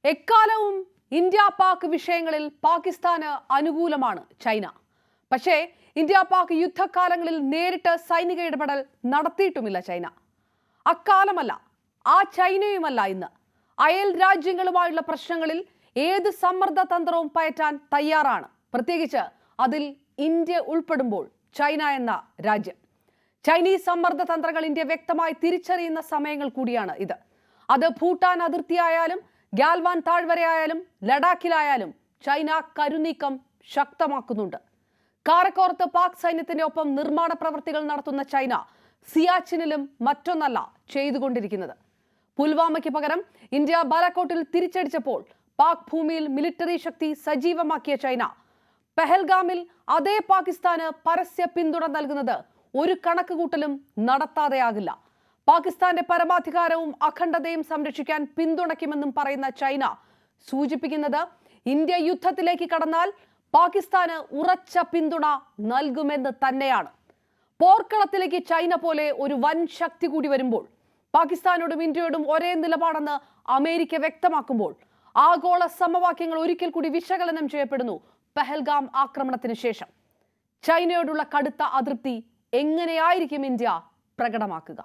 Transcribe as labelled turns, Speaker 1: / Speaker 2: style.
Speaker 1: എക്കാലവും ഇന്ത്യ പാക് വിഷയങ്ങളിൽ പാകിസ്ഥാന് അനുകൂലമാണ് ചൈന. പക്ഷേ ഇന്ത്യ പാക് യുദ്ധകാലങ്ങളിൽ നേരിട്ട് സൈനിക ഇടപെടൽ നടത്തിയിട്ടുമില്ല ചൈന. അക്കാലമല്ല, ആ ചൈനയുമല്ല ഇന്ന്. അയൽ രാജ്യങ്ങളുമായുള്ള പ്രശ്നങ്ങളിൽ ഏത് സമ്മർദ്ദ തന്ത്രവും പയറ്റാൻ തയ്യാറാണ്. പ്രത്യേകിച്ച് അതിൽ ഇന്ത്യ ഉൾപ്പെടുമ്പോൾ ചൈന എന്ന രാജ്യം. ചൈനീസ് സമ്മർദ്ദ തന്ത്രങ്ങൾ ഇന്ത്യ വ്യക്തമായി തിരിച്ചറിയുന്ന സമയങ്ങൾ കൂടിയാണ് ഇത്. അത് ഭൂട്ടാൻ അതിർത്തിയായാലും ഗാൽവാൻ താഴ്വരയായാലും ലഡാക്കിലായാലും ചൈന കരുനീക്കം ശക്തമാക്കുന്നുണ്ട്. കാരക്കോർത്ത് പാക് സൈന്യത്തിന്റെ ഒപ്പം നിർമ്മാണ പ്രവർത്തികൾ നടത്തുന്ന ചൈന സിയാച്ചിനിലും മറ്റൊന്നല്ല ചെയ്തുകൊണ്ടിരിക്കുന്നത്. പുൽവാമയ്ക്ക് പകരം ഇന്ത്യ ബാലാക്കോട്ടിൽ തിരിച്ചടിച്ചപ്പോൾ പാക് ഭൂമിയിൽ മിലിറ്ററി ശക്തി സജീവമാക്കിയ ചൈന പെഹൽഗാമിൽ അതേ പാകിസ്ഥാന് പരസ്യ പിന്തുണ നൽകുന്നത് ഒരു കണക്കുകൂട്ടലും നടത്താതെയാകില്ല. പാകിസ്ഥാന്റെ പരമാധികാരവും അഖണ്ഡതയും സംരക്ഷിക്കാൻ പിന്തുണയ്ക്കുമെന്നും പറയുന്ന ചൈന സൂചിപ്പിക്കുന്നത് ഇന്ത്യ യുദ്ധത്തിലേക്ക് കടന്നാൽ പാകിസ്ഥാന് ഉറച്ച പിന്തുണ നൽകുമെന്ന് തന്നെയാണ്. പോർക്കളത്തിലേക്ക് ചൈന പോലെ ഒരു വൻ ശക്തി കൂടി വരുമ്പോൾ പാകിസ്ഥാനോടും ഇന്ത്യയോടും ഒരേ നിലപാടെന്ന് അമേരിക്ക വ്യക്തമാക്കുമ്പോൾ ആഗോള സമവാക്യങ്ങൾ ഒരിക്കൽ കൂടി വിശകലനം ചെയ്യപ്പെടുന്നു. പെഹൽഗാം ആക്രമണത്തിന് ശേഷം ചൈനയോടുള്ള കടുത്ത അതൃപ്തി എങ്ങനെയായിരിക്കും ഇന്ത്യ പ്രകടമാക്കുക?